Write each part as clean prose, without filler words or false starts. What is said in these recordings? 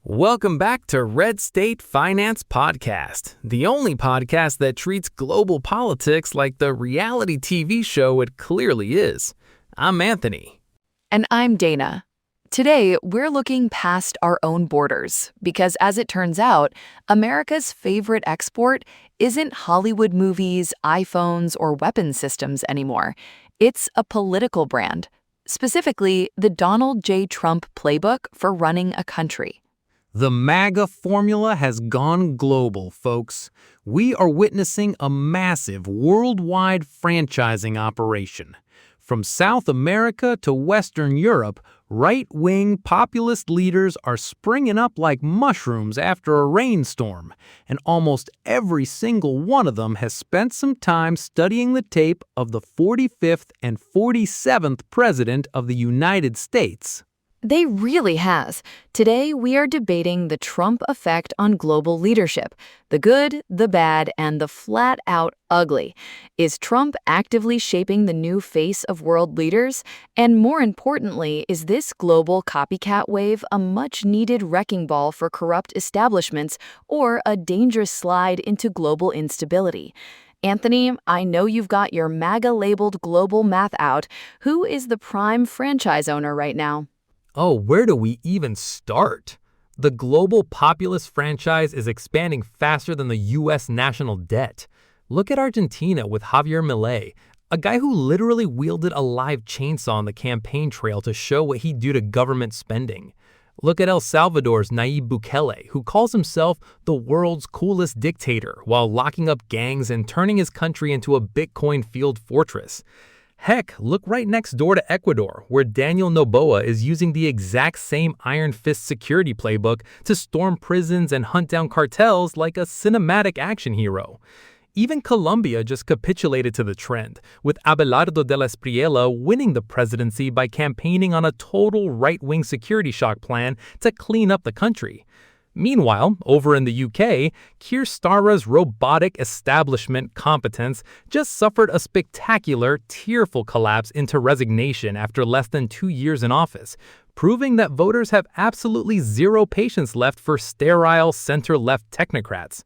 Welcome back to Red State Finance Podcast, the only podcast that treats global politics like the reality TV show it clearly is. I'm Anthony. And I'm Dana. Today, we're looking past our own borders because, as it turns out, America's favorite export isn't Hollywood movies, iPhones, or weapons systems anymore. It's a political brand, specifically the Donald J. Trump playbook for running a country. The MAGA formula has gone global, folks. We are witnessing a massive worldwide franchising operation. From South America to Western Europe, right-wing populist leaders are springing up like mushrooms after a rainstorm, and almost every single one of them has spent some time studying the tape of the 45th and 47th President of the United States. They really has. Today, we are debating the Trump effect on global leadership, the good, the bad, and the flat-out ugly. Is Trump actively shaping the new face of world leaders? And more importantly, is this global copycat wave a much-needed wrecking ball for corrupt establishments or a dangerous slide into global instability? Anthony, I know you've got your MAGA-labeled global math out. Who is the prime franchise owner right now? Oh, where do we even start? The global populist franchise is expanding faster than the U.S. national debt. Look at Argentina with Javier Milei, a guy who literally wielded a live chainsaw on the campaign trail to show what he'd do to government spending. Look at El Salvador's Nayib Bukele, who calls himself the world's coolest dictator while locking up gangs and turning his country into a Bitcoin field fortress. Heck, look right next door to Ecuador, where Daniel Noboa is using the exact same iron fist security playbook to storm prisons and hunt down cartels like a cinematic action hero. Even Colombia just capitulated to the trend, with Abelardo de la Espriella winning the presidency by campaigning on a total right-wing security shock plan to clean up the country. Meanwhile, over in the UK, Keir Starmer's robotic establishment competence just suffered a spectacular, tearful collapse into resignation after less than 2 years in office, proving that voters have absolutely zero patience left for sterile center-left technocrats.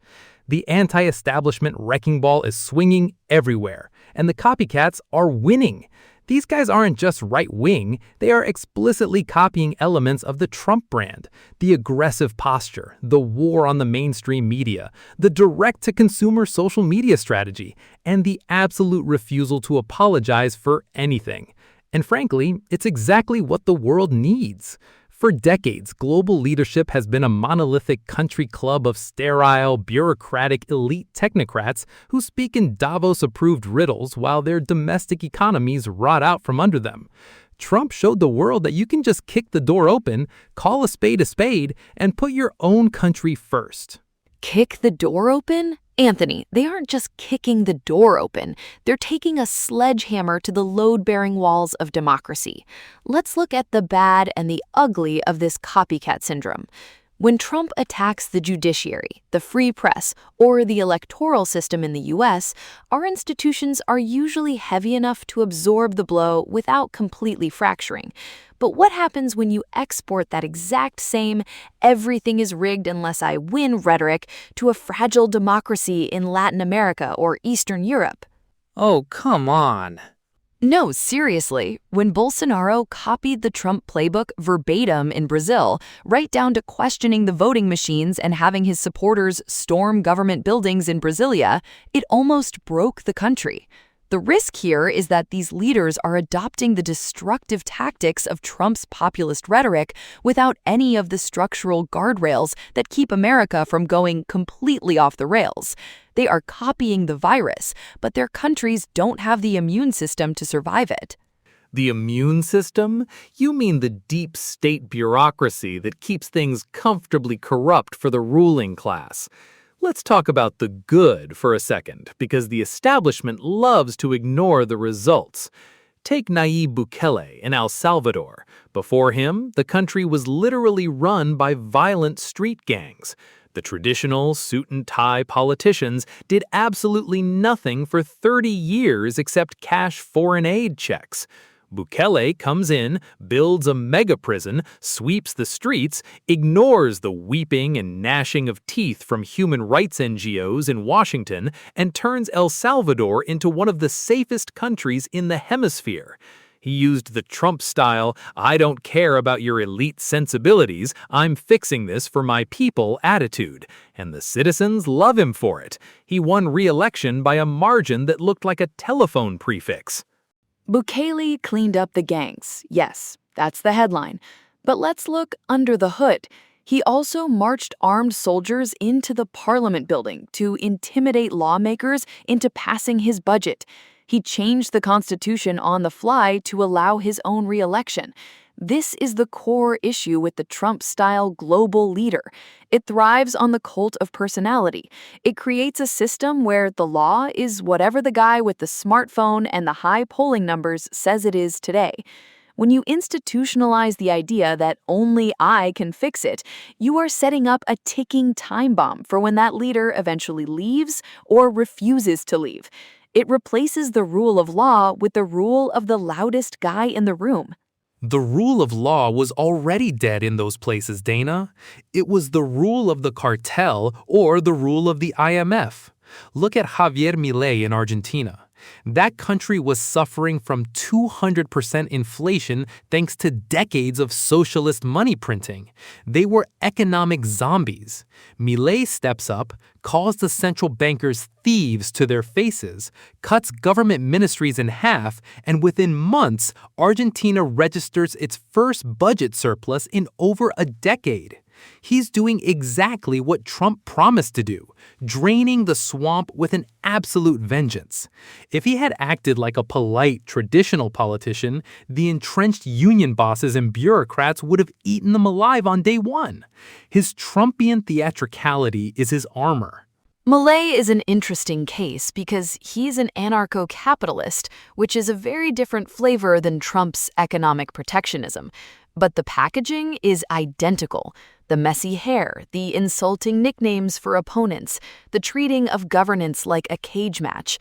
The anti-establishment wrecking ball is swinging everywhere, and the copycats are winning. These guys aren't just right-wing, they are explicitly copying elements of the Trump brand. The aggressive posture, the war on the mainstream media, the direct-to-consumer social media strategy, and the absolute refusal to apologize for anything. And frankly, it's exactly what the world needs. For decades, global leadership has been a monolithic country club of sterile, bureaucratic elite technocrats who speak in Davos-approved riddles while their domestic economies rot out from under them. Trump showed the world that you can just kick the door open, call a spade, and put your own country first. Kick the door open? Anthony, they aren't just kicking the door open. They're taking a sledgehammer to the load-bearing walls of democracy. Let's look at the bad and the ugly of this copycat syndrome. When Trump attacks the judiciary, the free press, or the electoral system in the U.S., our institutions are usually heavy enough to absorb the blow without completely fracturing. But what happens when you export that exact same "everything is rigged unless I win" rhetoric to a fragile democracy in Latin America or Eastern Europe? Oh, come on. No, seriously, when Bolsonaro copied the Trump playbook verbatim in Brazil, right down to questioning the voting machines and having his supporters storm government buildings in Brasilia, it almost broke the country. The risk here is that these leaders are adopting the destructive tactics of Trump's populist rhetoric without any of the structural guardrails that keep America from going completely off the rails. They are copying the virus, but their countries don't have the immune system to survive it. The immune system? You mean the deep state bureaucracy that keeps things comfortably corrupt for the ruling class. Let's talk about the good for a second, because the establishment loves to ignore the results. Take Nayib Bukele in El Salvador. Before him, the country was literally run by violent street gangs. The traditional suit-and-tie politicians did absolutely nothing for 30 years except cash foreign aid checks. Bukele comes in, builds a mega prison, sweeps the streets, ignores the weeping and gnashing of teeth from human rights NGOs in Washington, and turns El Salvador into one of the safest countries in the hemisphere. He used the Trump-style, "I don't care about your elite sensibilities, I'm fixing this for my people" attitude, and the citizens love him for it. He won re-election by a margin that looked like a telephone prefix. Bukele cleaned up the gangs. Yes, that's the headline. But let's look under the hood. He also marched armed soldiers into the parliament building to intimidate lawmakers into passing his budget. He changed the Constitution on the fly to allow his own re-election. This is the core issue with the Trump-style global leader. It thrives on the cult of personality. It creates a system where the law is whatever the guy with the smartphone and the high polling numbers says it is today. When you institutionalize the idea that only I can fix it, you are setting up a ticking time bomb for when that leader eventually leaves or refuses to leave. It replaces the rule of law with the rule of the loudest guy in the room. The rule of law was already dead in those places, Dana. It was the rule of the cartel or the rule of the IMF. Look at Javier Milei in Argentina. That country was suffering from 200% inflation thanks to decades of socialist money printing. They were economic zombies. Milei steps up, calls the central bankers thieves to their faces, cuts government ministries in half, and within months, Argentina registers its first budget surplus in over a decade. He's doing exactly what Trump promised to do, draining the swamp with an absolute vengeance. If he had acted like a polite, traditional politician, the entrenched union bosses and bureaucrats would have eaten them alive on day one. His Trumpian theatricality is his armor. Milei is an interesting case because he's an anarcho-capitalist, which is a very different flavor than Trump's economic protectionism. But the packaging is identical. The messy hair, the insulting nicknames for opponents, the treating of governance like a cage match.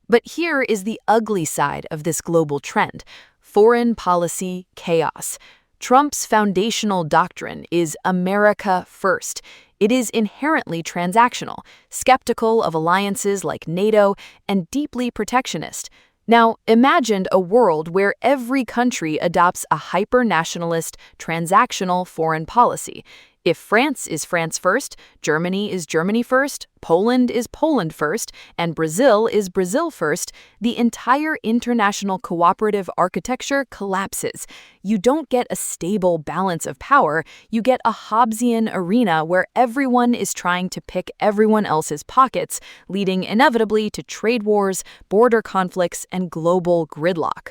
But here is the ugly side of this global trend: foreign policy chaos. Trump's foundational doctrine is America first. It is inherently transactional, skeptical of alliances like NATO, and deeply protectionist. Now, imagine a world where every country adopts a hyper-nationalist, transactional foreign policy. If France is France first, Germany is Germany first, Poland is Poland first, and Brazil is Brazil first, the entire international cooperative architecture collapses. You don't get a stable balance of power, you get a Hobbesian arena where everyone is trying to pick everyone else's pockets, leading inevitably to trade wars, border conflicts, and global gridlock.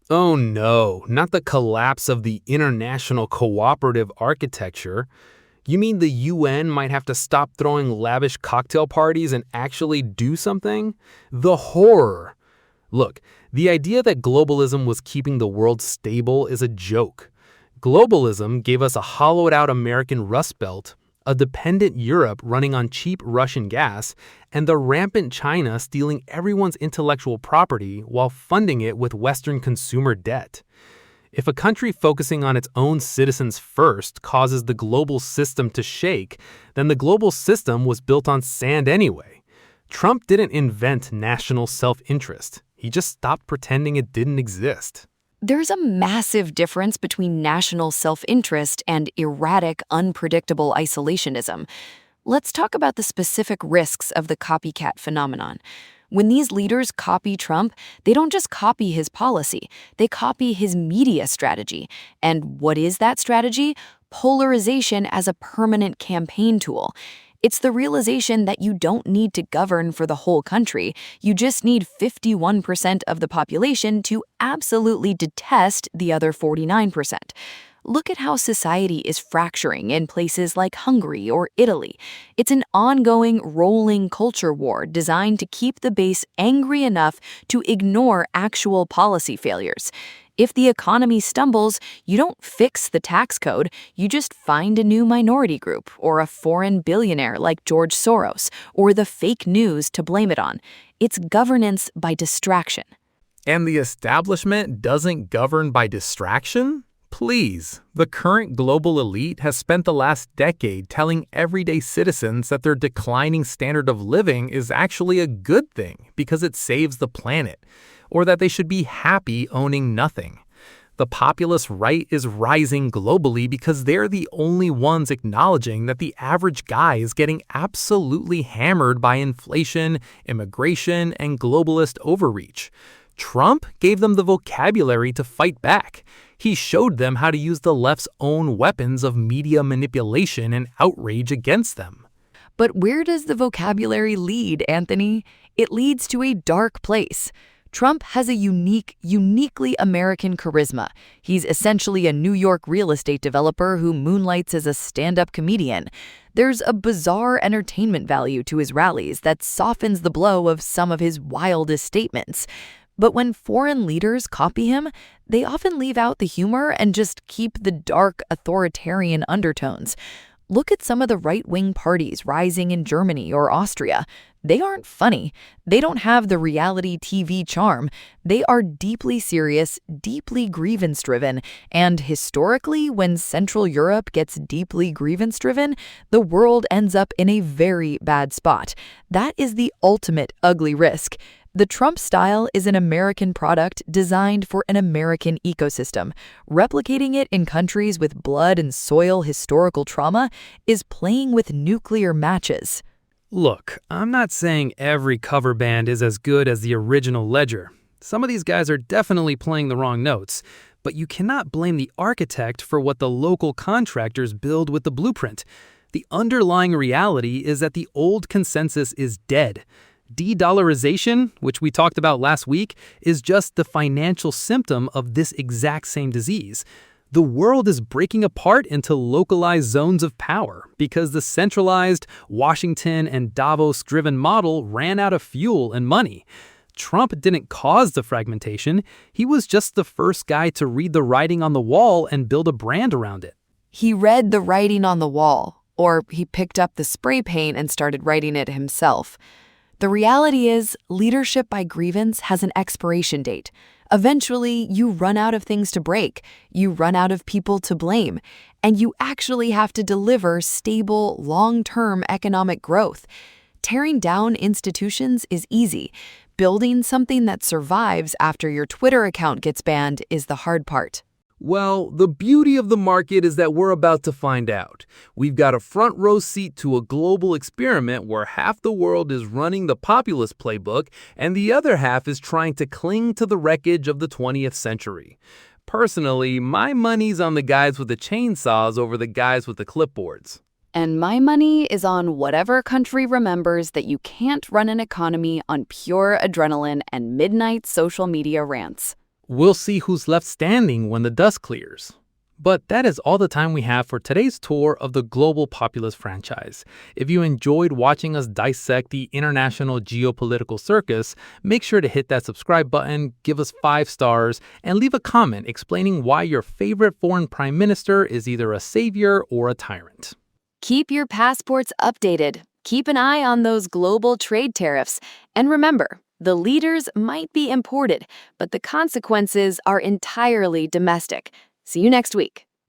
Oh no, not the collapse of the international cooperative architecture. You mean the UN might have to stop throwing lavish cocktail parties and actually do something? The horror. Look, the idea that globalism was keeping the world stable is a joke. Globalism gave us a hollowed-out American Rust Belt, a dependent Europe running on cheap Russian gas, and the rampant China stealing everyone's intellectual property while funding it with Western consumer debt. If a country focusing on its own citizens first causes the global system to shake, then the global system was built on sand anyway. Trump didn't invent national self-interest. He just stopped pretending it didn't exist. There's a massive difference between national self-interest and erratic, unpredictable isolationism. Let's talk about the specific risks of the copycat phenomenon. When these leaders copy Trump, they don't just copy his policy, they copy his media strategy. And what is that strategy? Polarization as a permanent campaign tool. It's the realization that you don't need to govern for the whole country. You just need 51% of the population to absolutely detest the other 49%. Look at how society is fracturing in places like Hungary or Italy. It's an ongoing, rolling culture war designed to keep the base angry enough to ignore actual policy failures. If the economy stumbles, you don't fix the tax code, you just find a new minority group or a foreign billionaire like George Soros or the fake news to blame it on. It's governance by distraction. And the establishment doesn't govern by distraction? Please, the current global elite has spent the last decade telling everyday citizens that their declining standard of living is actually a good thing because it saves the planet, or that they should be happy owning nothing. The populist right is rising globally because they're the only ones acknowledging that the average guy is getting absolutely hammered by inflation, immigration, and globalist overreach. Trump gave them the vocabulary to fight back. He showed them how to use the left's own weapons of media manipulation and outrage against them. But where does the vocabulary lead, Anthony? It leads to a dark place. Trump has a uniquely American charisma. He's essentially a New York real estate developer who moonlights as a stand-up comedian. There's a bizarre entertainment value to his rallies that softens the blow of some of his wildest statements. But when foreign leaders copy him, they often leave out the humor and just keep the dark, authoritarian undertones. Look at some of the right-wing parties rising in Germany or Austria. They aren't funny. They don't have the reality TV charm. They are deeply serious, deeply grievance-driven, and historically, when Central Europe gets deeply grievance-driven, the world ends up in a very bad spot. That is the ultimate ugly risk. The Trump style is an American product designed for an American ecosystem. Replicating it in countries with blood and soil historical trauma is playing with nuclear matches. Look, I'm not saying every cover band is as good as the original Ledger. Some of these guys are definitely playing the wrong notes, but you cannot blame the architect for what the local contractors build with the blueprint. The underlying reality is that the old consensus is dead. De-dollarization, which we talked about last week, is just the financial symptom of this exact same disease. The world is breaking apart into localized zones of power because the centralized Washington and Davos-driven model ran out of fuel and money. Trump didn't cause the fragmentation. He was just the first guy to read the writing on the wall and build a brand around it. He read the writing on the wall, or he picked up the spray paint and started writing it himself. The reality is, leadership by grievance has an expiration date. Eventually, you run out of things to break, you run out of people to blame, and you actually have to deliver stable, long-term economic growth. Tearing down institutions is easy. Building something that survives after your Twitter account gets banned is the hard part. Well, the beauty of the market is that we're about to find out. We've got a front row seat to a global experiment where half the world is running the populist playbook and the other half is trying to cling to the wreckage of the 20th century. Personally, my money's on the guys with the chainsaws over the guys with the clipboards. And my money is on whatever country remembers that you can't run an economy on pure adrenaline and midnight social media rants. We'll see who's left standing when the dust clears. But that is all the time we have for today's tour of the global populist franchise. If you enjoyed watching us dissect the international geopolitical circus, make sure to hit that subscribe button, give us 5 stars, and leave a comment explaining why your favorite foreign prime minister is either a savior or a tyrant. Keep your passports updated. Keep an eye on those global trade tariffs. And remember, the leaders might be imported, but the consequences are entirely domestic. See you next week.